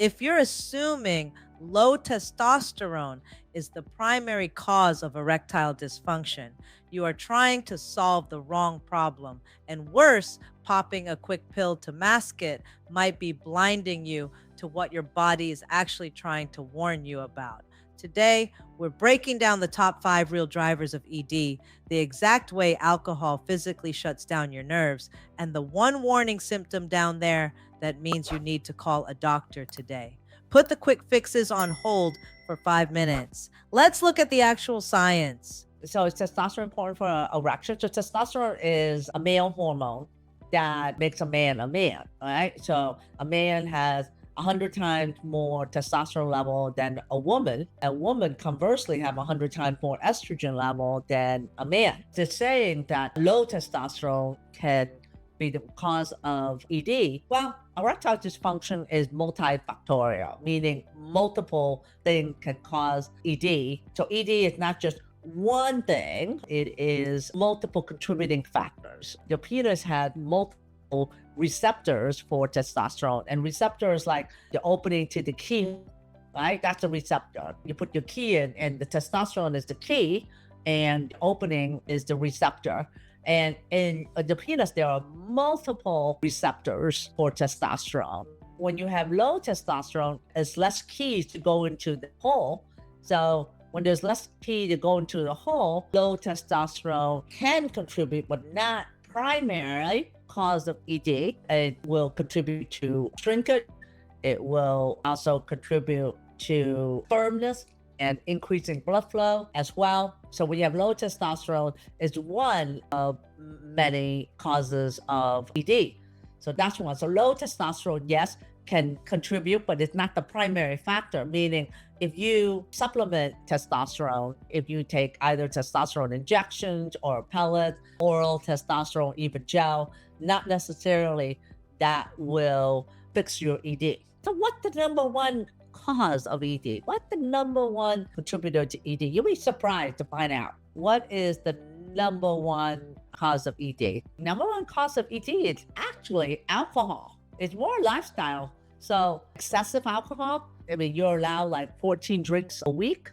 If you're assuming low testosterone is the primary cause of erectile dysfunction, you are trying to solve the wrong problem. And worse, popping a quick pill to mask it might be blinding you to what your body is actually trying to warn you about. Today, we're breaking down the top 5 real drivers of ED, the exact way alcohol physically shuts down your nerves, and the one warning symptom down there that means you need to call a doctor today. Put the quick fixes on hold for 5 minutes. Let's look at the actual science. So is testosterone important for erection? So testosterone is a male hormone that makes a man, right? So a man has 100 times more testosterone level than a woman. A woman conversely have 100 times more estrogen level than a man. It's saying that low testosterone can be the cause of ED. Well, erectile dysfunction is multi-factorial, meaning multiple things can cause ED. So ED is not just one thing, it is multiple contributing factors. Your penis had multiple receptors for testosterone, and receptors like the opening to the key, right? That's a receptor. You put your key in, and the testosterone is the key, and opening is the receptor. And in the penis, there are multiple receptors for testosterone. When you have low testosterone, there's less keys to go into the hole. So when there's less key to go into the hole, low testosterone can contribute, but not primarily cause of ED. It will contribute to shrinkage. It will also contribute to firmness and increasing blood flow as well. So when you have low testosterone, it's one of many causes of ED. So that's one. So low testosterone, yes, can contribute, but it's not the primary factor, meaning if you supplement testosterone, if you take either testosterone injections or pellets, oral testosterone, even gel, not necessarily that will fix your ED. So what's the number one cause of ED? What's the number one contributor to ED? You'll be surprised to find out. What is the number one cause of ED? Number one cause of ED is actually alcohol. It's more lifestyle. So excessive alcohol, I mean, you're allowed like 14 drinks a week,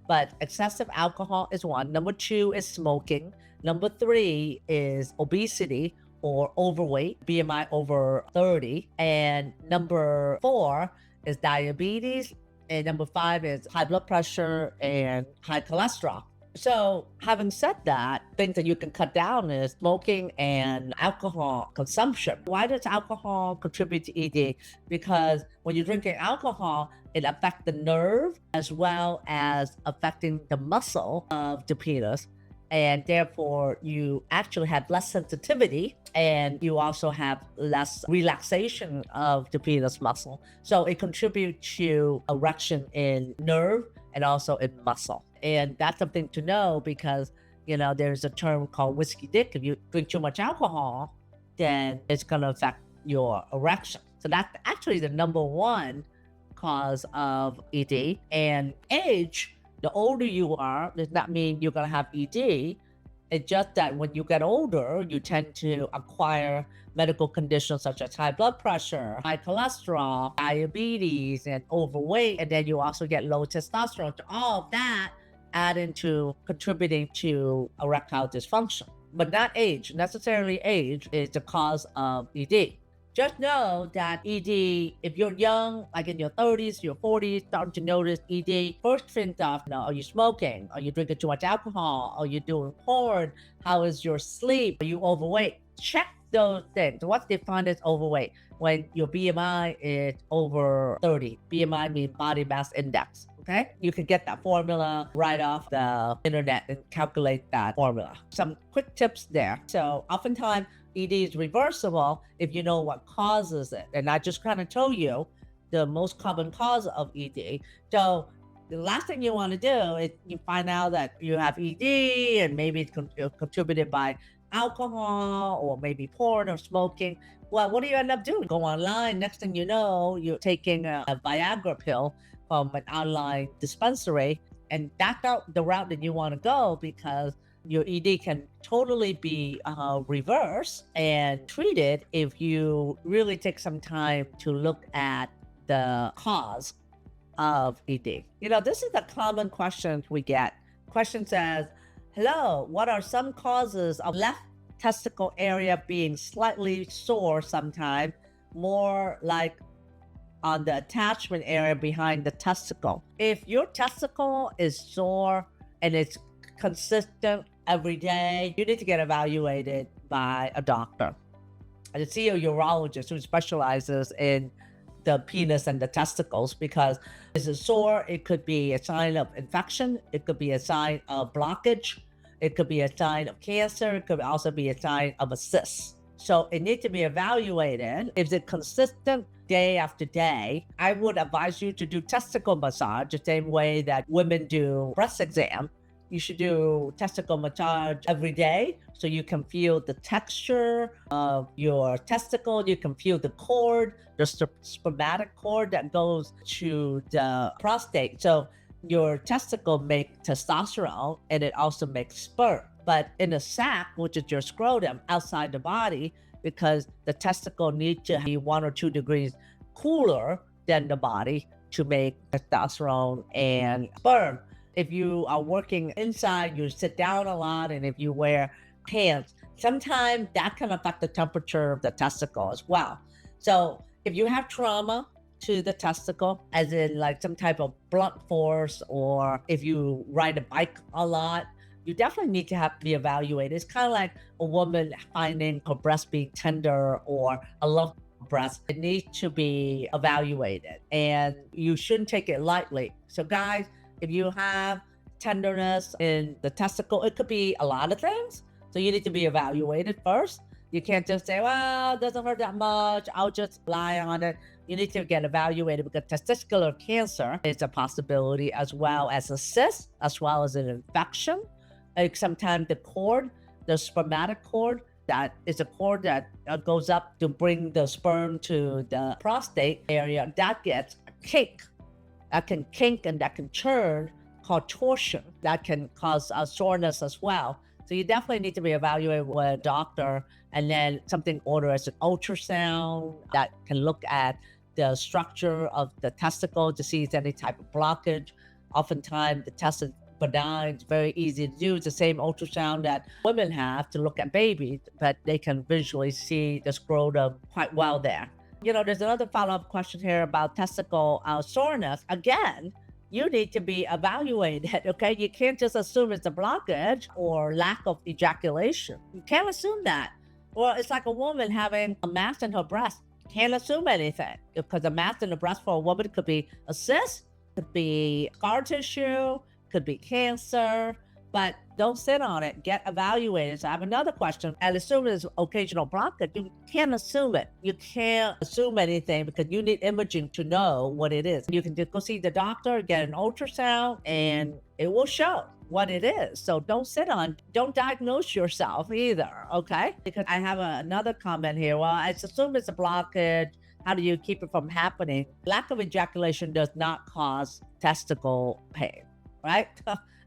but excessive alcohol is one. Number two is smoking. Number three is obesity or overweight, BMI over 30. And number four is diabetes. And number five is high blood pressure and high cholesterol. So having said that, things that you can cut down is smoking and alcohol consumption. Why does alcohol contribute to ED? Because when you're drinking alcohol, it affects the nerve as well as affecting the muscle of the penis. And therefore, you actually have less sensitivity and you also have less relaxation of the penis muscle. So it contributes to erection in nerve and also in muscle. And that's something to know because, there's a term called whiskey dick. If you drink too much alcohol, then it's going to affect your erection. So that's actually the number one cause of ED. And age, the older you are, does not mean you're going to have ED. It's just that when you get older, you tend to acquire medical conditions such as high blood pressure, high cholesterol, diabetes, and overweight. And then you also get low testosterone. So all of that add into contributing to erectile dysfunction. But not age, necessarily age is the cause of ED. Just know that ED, if you're young, like in your 30s, your 40s, starting to notice ED, first think of, are you smoking? Are you drinking too much alcohol? Are you doing porn? How is your sleep? Are you overweight? Check those things. What's defined as overweight? When your BMI is over 30. BMI means body mass index. Okay? You can get that formula right off the internet and calculate that formula. Some quick tips there. So oftentimes, ED is reversible if you know what causes it. And I just kind of told you the most common cause of ED. So the last thing you want to do is you find out that you have ED and maybe it's contributed by alcohol or maybe porn or smoking. Well, what do you end up doing? Go online. Next thing you know, you're taking a Viagra pill from an online dispensary. And that's not the route that you want to go because your ED can totally be reversed and treated if you really take some time to look at the cause of ED? This is a common question we get. Question says, hello, what are some causes of left testicle area being slightly sore sometimes, more like on the attachment area behind the testicle? If your testicle is sore and it's consistent every day, you need to get evaluated by a doctor and see a urologist who specializes in the penis and the testicles, because if it's sore, it could be a sign of infection, it could be a sign of blockage, it could be a sign of cancer, it could also be a sign of a cyst. So it needs to be evaluated. If it's consistent day after day, I would advise you to do testicle massage the same way that women do breast exam. You should do testicle massage every day so you can feel the texture of your testicle. You can feel the cord, the spermatic cord that goes to the prostate. So your testicle makes testosterone and it also makes sperm. But in the sac, which is your scrotum outside the body, because the testicle needs to be 1 or 2 degrees cooler than the body to make testosterone and sperm. If you are working inside, you sit down a lot, and if you wear pants, sometimes that can affect the temperature of the testicle as well. So if you have trauma to the testicle, as in like some type of blunt force, or if you ride a bike a lot, you definitely need to be evaluated. It's kind of like a woman finding her breast being tender or a lump breast. It needs to be evaluated, and you shouldn't take it lightly. So guys, if you have tenderness in the testicle, it could be a lot of things. So you need to be evaluated first. You can't just say, well, it doesn't hurt that much, I'll just lie on it. You need to get evaluated, because testicular cancer is a possibility, as well as a cyst, as well as an infection. Like sometimes the cord, the spermatic cord, that is a cord that goes up to bring the sperm to the prostate area, that gets a kink. That can kink and that can churn, called torsion. That can cause soreness as well. So you definitely need to be evaluated with a doctor, and then something ordered as an ultrasound that can look at the structure of the testicle to see if there's any type of blockage. Oftentimes the test is benign, it's very easy to do. It's the same ultrasound that women have to look at babies, but they can visually see the scrotum quite well there. There's another follow-up question here about testicle soreness. Again, you need to be evaluated, okay? You can't just assume it's a blockage or lack of ejaculation. You can't assume that. Well, it's like a woman having a mass in her breast. Can't assume anything, because a mass in the breast for a woman could be a cyst, could be scar tissue, could be cancer, but don't sit on it. Get evaluated. So I have another question. And assume there's occasional blockage. You can't assume it. You can't assume anything, because you need imaging to know what it is. You can just go see the doctor, get an ultrasound, and it will show what it is. So don't sit on, don't diagnose yourself either, okay? Because I have another comment here. Well, I assume it's a blockage. How do you keep it from happening? Lack of ejaculation does not cause testicle pain, right?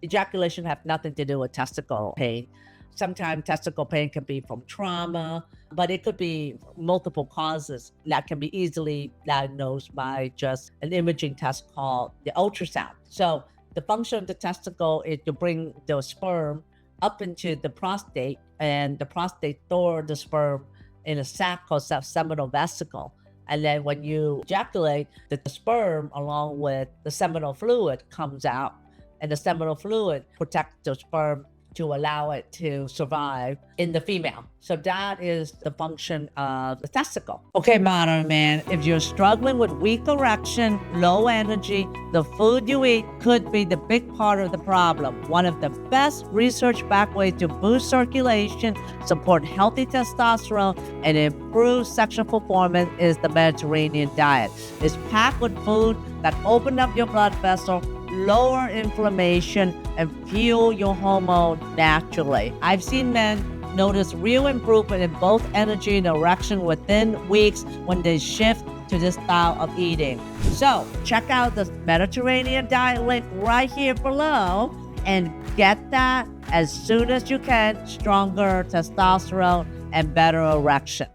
Ejaculation has nothing to do with testicle pain. Sometimes testicle pain can be from trauma, but it could be multiple causes that can be easily diagnosed by just an imaging test called the ultrasound. So the function of the testicle is to bring the sperm up into the prostate, and the prostate store the sperm in a sac called seminal vesicle. And then when you ejaculate, the sperm along with the seminal fluid comes out, and the seminal fluid protects the sperm to allow it to survive in the female. So that is the function of the testicle. Okay, modern man, if you're struggling with weak erection, low energy, the food you eat could be the big part of the problem. One of the best research-backed ways to boost circulation, support healthy testosterone, and improve sexual performance is the Mediterranean diet. It's packed with food that open up your blood vessel, lower inflammation, and fuel your hormone naturally. I've seen men notice real improvement in both energy and erection within weeks when they shift to this style of eating. So check out the Mediterranean diet link right here below and get that as soon as you can. Stronger testosterone and better erection.